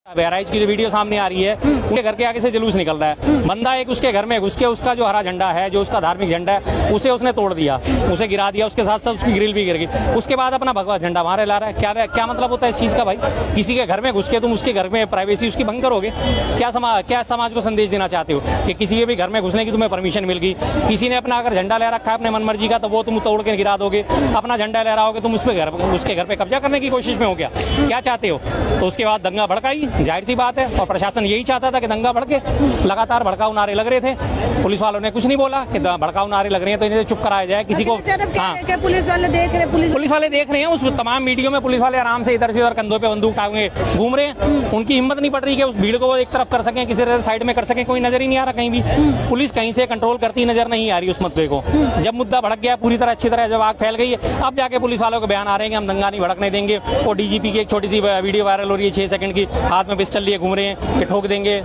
बहराइच की जो वीडियो सामने आ रही है, उनके घर के आगे से जुलूस निकल रहा है। बंदा एक उसके घर में घुस के उसका जो हरा झंडा है, जो उसका धार्मिक झंडा है, उसे उसने तोड़ दिया, उसे गिरा दिया, उसके साथ साथ उसकी ग्रिल भी गिर गई। उसके बाद अपना भगवा झंडा वहां ला रहा है। क्या मतलब होता है इस चीज का भाई? किसी के घर में घुस के तुम उसके घर में प्राइवेसी उसकी भंग करोगे? क्या समाज को संदेश देना चाहते हो कि किसी के भी घर में घुसने की तुम्हें परमिशन मिल गई? किसी ने अपना अगर झंडा ले रखा है अपने मनमर्जी का, तो वो तुम तोड़ के गिरा दोगे। अपना झंडा ले रहा होगे तुम उसके घर पे कब्जा करने की कोशिश में हो गया। क्या चाहते हो? तो उसके बाद दंगा भड़काई, जाहिर सी बात है। और प्रशासन यही चाहता था कि दंगा भड़के। लगातार भड़काऊ नारे लग रहे थे, पुलिस वालों ने कुछ नहीं बोला कि भड़काऊ नारे लग रहे हैं तो इन्हें चुप कराया जाए। किसी को पुलिस वाले देख रहे हैं, उस तमाम वीडियो में पुलिस वाले आराम से इधर से उधर कंधों पे बंदूक टांगे घूम रहे हैं। उनकी हिम्मत नहीं पड़ रही कि उस भीड़ को वो एक तरफ कर सकें, किसी तरह साइड में कर सकें। कोई नजर ही नहीं आ रहा कहीं भी। पुलिस कहीं से कंट्रोल करती नजर नहीं आ रही उस मुद्दे को। जब मुद्दा भड़क गया पूरी तरह, अच्छी तरह जब आग फैल गई है, अब जाके पुलिस वालों के बयान आ रहे हैं कि हम दंगा नहीं भड़कने देंगे। और डीजीपी की एक छोटी सी वीडियो वायरल हो रही है 6 सेकंड की, हाथ में पिस्टल लिए घूम रहे हैं कि ठोक देंगे।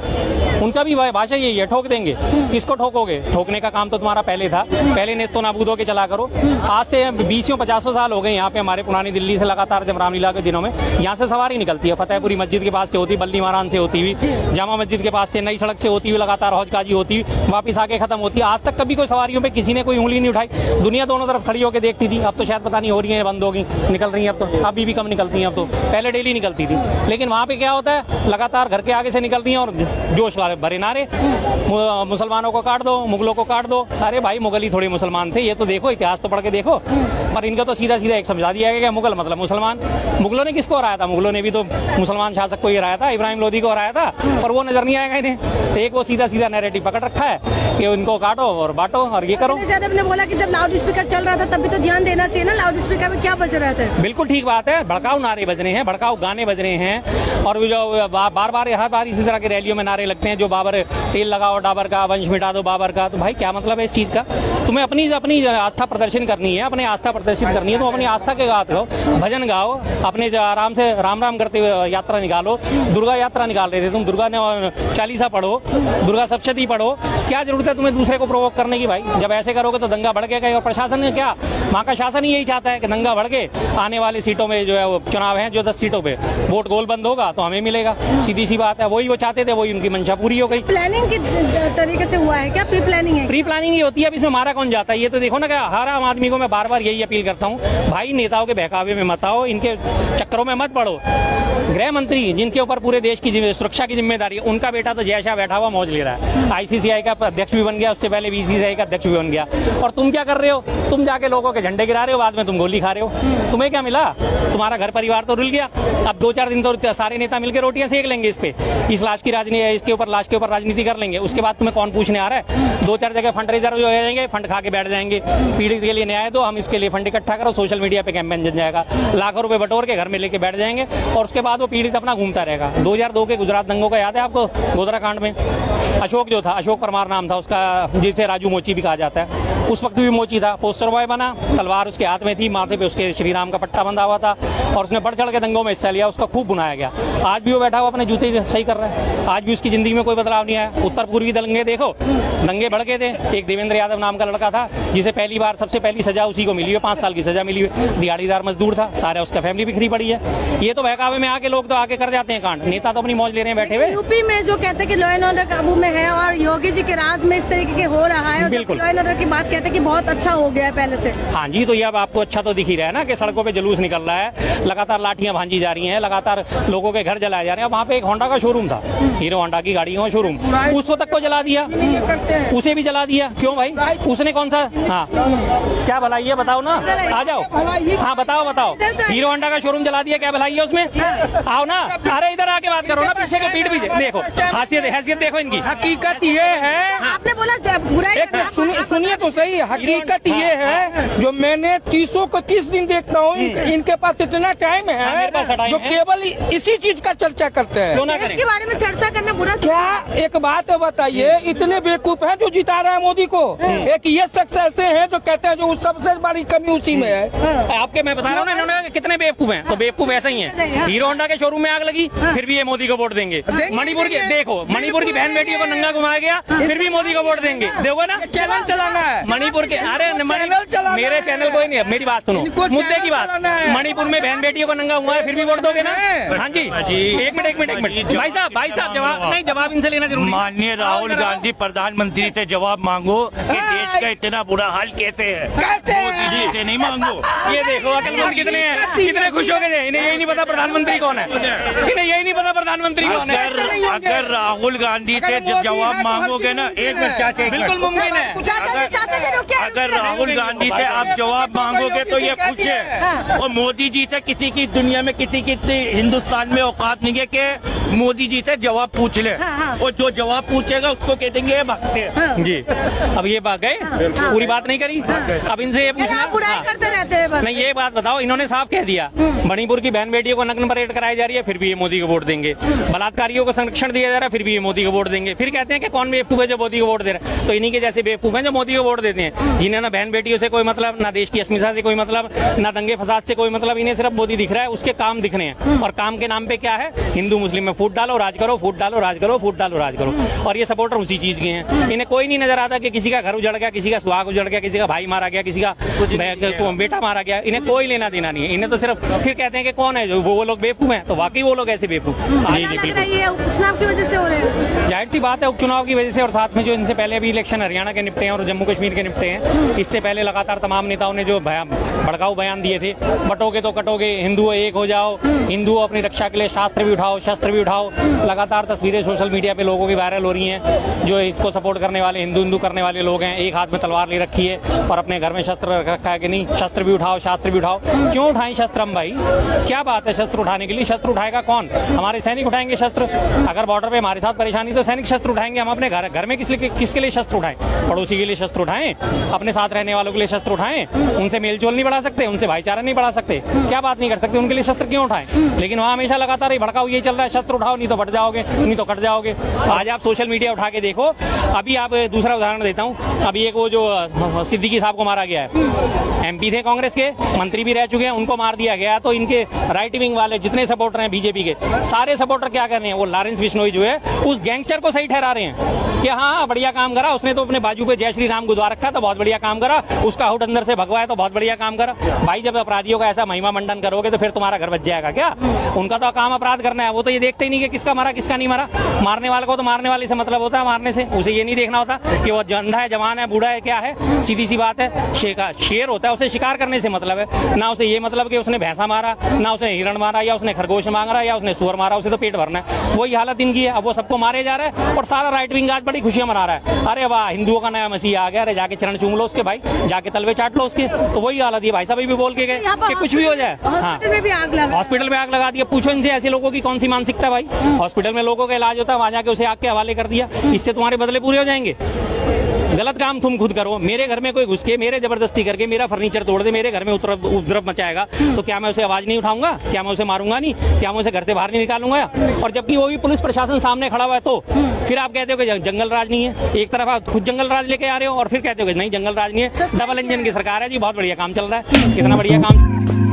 उनका भी भाषा यही है, ठोक देंगे। किसको ठोकोगे? ठोकने का काम तो तुम्हारा पहले था, पहले नेस्तो नाबूद होके चला करो। आज से 20-50 साल हो गए यहाँ पे हमारे पुरानी दिल्ली से लगातार जब रामलीला के दिनों में यहाँ से सवारी निकलती है, फतेहपुरी मस्जिद के पास से होती, बल्ली महारान से होती हुई, जामा मस्जिद के पास से, नई सड़क से होती हुई, लगातार हौज काजी होती हुई वापिस आके खत्म होती है। आज तक कभी कोई सवारियों पे किसी ने कोई उंगली नहीं उठाई। दुनिया दोनों तरफ खड़ी होकर देखती थी। अब तो शायद पता नहीं हो रही है, बंद होगी, निकल रही है अब तो, अभी भी कम निकलती है अब तो, पहले डेली निकलती थी। लेकिन वहाँ पे क्या होता है, लगातार घर के आगे से निकलती है और जोश वाले भरे नारे, मुसलमानों को काट दो, मुगलों को काट दो। अरे भाई मुगल ही थोड़े मुसलमान थे, ये तो देखो, इतिहास तो पढ़ के देखो। पर इनका तो सीधा सीधा एक समझा दिया गया, मुगल मतलब मुसलमान। मुगलों ने किसको हराया था? मुगलों ने भी तो मुसलमान शासक को ही हराया था, इब्राहिम लोदी को हराया था, पर वो नजर नहीं आएगा इन्हें। एक वो सीधा सीधा नैरेटिव पकड़ रखा है कि उनको काटो और बांटो और ये करो। ने बोला कि जब लाउड स्पीकर चल रहा था तब भी तो ध्यान देना चाहिए ना, लाउड स्पीकर में क्या बज रहा था? बिल्कुल ठीक बात है, भड़काऊ नारे बज रहे हैं, भड़काऊ गाने बज रहे हैं। और जो बार बार हर बार इसी तरह के रैलियों में नारे लगते हैं, जो बाबर तेल लगाओ डाबर का, वंश मिटा दो बाबर का। तो भाई क्या मतलब है इस चीज का? तुम्हें अपनी आस्था प्रदर्शन करनी है, अपनी आस्था प्रदर्शित करनी है तो अपनी आस्था के गात गाओ, भजन गाओ, अपने आराम से राम राम करते हुए यात्रा निकालो। दुर्गा यात्रा निकाल रहे थे तुम, दुर्गा ने चालीसा पढ़ो, दुर्गा सप्तशती पढ़ो। क्या जरूरत है तुम्हें दूसरे को प्रोवोक करने की भाई? जब ऐसे करोगे तो दंगा भड़केगा। और प्रशासन ने क्या, वहाँ का शासन ही यही चाहता है कि दंगा भड़के, आने वाली सीटों में जो है वो चुनाव है, जो 10 सीटों पे वोट गोल बंद होगा तो हमें मिलेगा। सीधी सी बात है, वही वो चाहते थे, वही उनकी मंशा पूरी हो गई। प्लानिंग के तरीके से हुआ है क्या? प्री प्लानिंग है? प्री प्लानिंग ही होती है। अब इसमें मारा कौन जाता है? ये तो देखो ना, क्या हर आम आदमी को मैं बार बार यही अपील करता हूँ, भाई नेताओं के बहकावे में मत आओ, इनके चक्करों में मत पड़ो। गृह मंत्री जिनके ऊपर पूरे देश की सुरक्षा की जिम्मेदारी है, उनका बेटा तो जय शाह बैठा हुआ मौज ले रहा है, आईसीसीआई का अध्यक्ष भी बन गया, उससे पहले बीसीसीआई का अध्यक्ष भी बन गया। और तुम क्या कर रहे हो? तुम जाके लोगों के झंडे गिरा रहे हो, बाद में तुम गोली खा रहे हो। तुम्हें क्या मिला? तुम्हारा घर परिवार तो रुल गया। अब 2-4 दिन तो सारे नेता मिलकर रोटियां सेक लेंगे इस पे, इस लाश की राजनीति, इसके ऊपर लाश के ऊपर राजनीति कर लेंगे। उसके बाद तुम्हें कौन पूछने आ रहा है? 2-4 जगह फंड रिजर्व हो जाएंगे, फंड खा के बैठ जाएंगे। पीड़ित के लिए न्याय दो, हम इसके लिए फंड इकट्ठा करो, सोशल मीडिया पे कैंपेन जम जाएगा, लाखों रुपए बटोर के घर में लेके बैठ जाएंगे। और उसके बाद वो पीड़ित अपना घूमता रहेगा। 2002 के गुजरात दंगों का याद है आपको? गोधरा कांड में अशोक जो था, अशोक परमार नाम था उसका, जिसे राजू मोची भी कहा जाता है, उस वक्त भी मोची था, पोस्टर बॉय बना, तलवार उसके हाथ में थी, माथे पे उसके श्री राम का पट्टा बंधा हुआ था और उसने बढ़ चढ़ के दंगों में हिस्सा लिया, उसका खूब बुनाया गया। आज भी वो बैठा हुआ अपने जूते सही कर रहा है, आज भी उसकी जिंदगी में कोई बदलाव नहीं आया। उत्तर पूर्वी दंगे देखो, दंगे भड़के थे। एक देवेंद्र यादव नाम का लड़का था जिसे पहली बार सबसे पहली सजा उसी को मिली है, 5 साल की सजा मिली है, दिहाड़ीदार मजदूर था, सारा उसका फैमिली बिखरी पड़ी है। ये तो बहकावे में आके लोग तो आके कर जाते हैं कांड, नेता तो अपनी मौज ले रहे हैं बैठे हुए। यूपी में जो कहते हैं कि लॉ एंड ऑर्डर काबू में है और योगी जी के राज में इस तरीके के हो रहा है, बिल्कुल लॉ एंड ऑर्डर की बात कहते हैं कि बहुत अच्छा हो गया है पहले से। हाँ जी, तो ये अब आपको अच्छा तो दिख ही रहा है ना कि सड़कों पे जुलूस निकल रहा है, लगातार लाठियां भांजी जा रही हैं, लगातार लोगों के घर जलाए जा रहे हैं। वहाँ पे एक होंडा का शोरूम था, हीरो होंडा की गाड़ियों का शोरूम, उसको तक को जला दिया, उसे भी जला दिया। क्यों भाई? उसने कौन सा, हाँ क्या भलाई है बताओ ना, आ जाओ, हाँ बताओ बताओ, हीरो होंडा का शोरूम जला दिया, क्या भलाई है उसमें? आओ ना, अरे इधर आके बात करो ना, पीछे के पीठ पीछे देखो, हैसियत देखो इनकी। हकीकत ये है, आपने बोला सुनिए तो सही, हकीकत ये है जो मैंने 30 दिन देखता हूँ, इनके पास इतना टाइम है जो केवल इसी चीज का चर्चा करते हैं। देश के बारे में चर्चा करना बुरा क्या? एक बात बताइए, इतने बेवकूफ हैं जो जिता रहे हैं मोदी को। एक ये शख्स ऐसे हैं जो कहते हैं जो सबसे बड़ी कमी उसी में है। आपके मैं बता रहा हूँ ना, इन्होंने कितने बेवकूफ हैं, तो बेवकूफ ऐसे ही हैं। हीरो होंडा के शोरूम में आग लगी, फिर भी ये मोदी को वोट देंगे। मणिपुर की देखो, मणिपुर की बहन बेटियों को नंगा घुमाया गया, फिर भी मोदी को वोट देंगे। देखो ना, चैनल चलाना है। मणिपुर के अरे चैनल चलाना मेरे है। चैनल कोई नहीं है, मेरी बात सुनो, इनको मुद्दे की चैनल बात। चलाना है। मणिपुर में बहन बेटियों को नंगा हुआ है, फिर भी वोट दोगे ना? हाँ जी, एक मिनट भाई साहब जवाब नहीं, जवाब इनसे लेना जरूरी है। माननीय राहुल गांधी प्रधानमंत्री से जवाब मांगो कि देश का इतना बुरा हाल कैसे है। कैसे मोदी जी से नहीं मांगो। ये देखो अकलमंद कितने हैं, कितने खुश हो गए। इन्हें यही नहीं पता प्रधानमंत्री कौन है, इन्हें यही नहीं पता प्रधानमंत्री कौन है। अगर राहुल गांधी से जब जवाब मांगोगे ना, एक मिनट चाचा, बिल्कुल मुमकिन है। अगर राहुल गांधी से आप जवाब मांगोगे तो ये खुश है। और मोदी जी से किसी की दुनिया में किसी की हिंदुस्तान में औकात नहीं है कि मोदी जी से जवाब पूछ ले। और जो जवाब पूछेगा उसको कह देंगे भगते हैं। जी अब ये बात गए, पूरी बात नहीं करी। अब इनसे ये पूछना, आप बुराई करते रहते हैं बस। नहीं ये बात बताओ, इन्होंने साफ कह दिया मणिपुर की बहन बेटियों को नग्न परेड कराई जा रही है, फिर भी ये मोदी को वोट देंगे। बलात्कारियों को संरक्षण दिया जा रहा है, फिर भी ये मोदी को वोट देंगे। फिर कहते हैं कि कौन बेवकूफ है जो मोदी को वोट दे रहा है। तो इन्हीं के जैसे बेवकूफ हैं जो मोदी को वोट देते हैं, जिन्हें ना बहन बेटियों से कोई मतलब, ना देश की अस्मिता से कोई मतलब, ना दंगे फसाद से कोई मतलब। इन्हें सिर्फ मोदी दिख रहा है, उसके काम दिख रहे हैं। और काम के नाम पे क्या है, हिंदू मुस्लिम में फूट डालो, राज करो, फूट डालो, राज करो, फूट डालो, राज करो। और ये सपोर्टर उसी चीज के हैं। इन्हें कोई नहीं नजर आता कि किसी का घर उजड़ गया, किसी का सुहाग उजड़ गया, किसी का भाई मारा गया, किसी का बेटा मारा गया। इन्हें कोई लेना देना नहीं है। इन्हें तो सिर्फ फिर कहते हैं कि कौन है जो वो लोग बेवकूफ हैं, तो वाकई वो लोग ऐसे बेवकूफ। जी जी बिल्कुल, ये उपचुनाव की वजह से हो रहे हैं। जाहिर सी बात है उपचुनाव की वजह से, और साथ में जो इनसे पहले भी इलेक्शन हरियाणा के निपटे हैं और जम्मू कश्मीर के निपटे हैं। इससे पहले लगातार तमाम नेताओं ने जो भड़काऊ बयान दिए थे, बटोगे तो कटोगे, हिंदू एक हो जाओ, हिंदू अपनी रक्षा के लिए शास्त्र भी उठाओ, शस्त्र भी उठाओ। लगातार तस्वीरें सोशल मीडिया पे लोगों की वायरल हो रही हैं। जो इसको सपोर्ट करने वाले हिंदू करने वाले लोग हैं, एक हाथ में तलवार ले रखी है और अपने घर में शस्त्र रखा है कि नहीं, शस्त्र भी उठाओ, शास्त्र भी उठाओ। क्यों उठाएं शस्त्र हम भाई? क्या बात है शस्त्र उठाने के लिए? शस्त्र उठाएगा कौन? हमारे सैनिक उठाएंगे शस्त्र। अगर बॉर्डर पे हमारे साथ परेशानी तो सैनिक शस्त्र उठाएंगे। हम अपने घर में किसके लिए शस्त्र उठाएं? पड़ोसी के लिए शस्त्र उठाएं, अपने साथ रहने वालों के लिए शस्त्र उठाएं। उनसे मेलजोल नहीं बढ़ा सकते, उनसे भाईचारा नहीं बढ़ा सकते, क्या बात नहीं कर सकते? उनके लिए शस्त्र क्यों उठाएं? लेकिन वहाँ हमेशा लगातार ही भड़काऊ यही चल रहा है, शस्त्र उठाओ नहीं तो बढ़ जाओगे, नहीं तो कट जाओगे। आज आप सोशल मीडिया उठा के देखो। अभी आप दूसरा उदाहरण देता हूँ। अभी एक वो जो सिद्दीकी साहब को मारा गया है, एमपी थे कांग्रेस के, मंत्री भी रह चुके हैं, उनको मार दिया गया। तो इनके राइट विंग वाले जितने सपोर्टर हैं बीजेपी के, सारे सपोर्टर क्या कर रहे हैं? वो लॉरेंस बिश्नोई जो है उस गैंगस्टर को सही ठहरा रहे हैं कि हाँ बढ़िया काम करा उसने, तो अपने बाजू पे जय श्री राम गुदवा रखा तो बहुत बढ़िया काम करा, उसका हुड अंदर से भगवाया तो बहुत बढ़िया काम करा। भाई जब अपराधियों का ऐसा महिमा मंडन करोगे तो फिर तुम्हारा घर बच जाएगा क्या? उनका तो काम अपराध करना है, वो तो ये देखते ही नहीं कि किसका मारा किसका नहीं मारा। मारने वाले को तो मारने वाले से मतलब होता है, मारने से। उसे ये नहीं देखना होता कि वो अंधा है, जवान है, बूढ़ा है, क्या है। सीधी सी बात है, शेर होता है, उसे शिकार करने से मतलब है ना। उसे ये मतलब कि उसने भैंसा मारा, ना उसने हिरण मारा, या उसने खरगोश मारा, या उसने सुअर मारा, उसे तो पेट भरना है। वही हालत इनकी है। अब वो सबको मारे जा रहा है और सारा राइट विंग आज बड़ी खुशियां मना रहा है। अरे वाह हिंदुओं का नया मसीहा आ गया, अरे जाके चरण चूम लो उसके भाई, जाके तलवे चाट लो उसके। तो वही हालत है भाई साहब भी बोल के गए कि कुछ भी हो जाए। हॉस्पिटल में भी आग लगा, हॉस्पिटल में आग लगा दिया। पूछो इनसे ऐसे लोगों की कौन सी मानसिकता भाई? हॉस्पिटल में लोगों का इलाज होता है, वहां जाके उसे आग के हवाले कर दिया। इससे तुम्हारे बदले पूरे हो जाएंगे? गलत काम तुम खुद करो। मेरे घर में कोई घुस के मेरे जबरदस्ती करके मेरा फर्नीचर तोड़ दे, मेरे घर में उपद्रव मचाएगा, तो क्या मैं उसे आवाज नहीं उठाऊंगा? क्या मैं उसे मारूंगा नहीं? क्या मैं उसे घर से बाहर नहीं निकालूंगा? और जबकि वो भी पुलिस प्रशासन सामने खड़ा हुआ है, तो फिर आप कहते हो कि जंगल राज नहीं है। एक तरफ आप खुद जंगल राज लेके आ रहे हो और फिर कहते हो कि नहीं जंगल राज नहीं है। डबल इंजन की सरकार है जी, बहुत बढ़िया काम चल रहा है। कितना बढ़िया काम।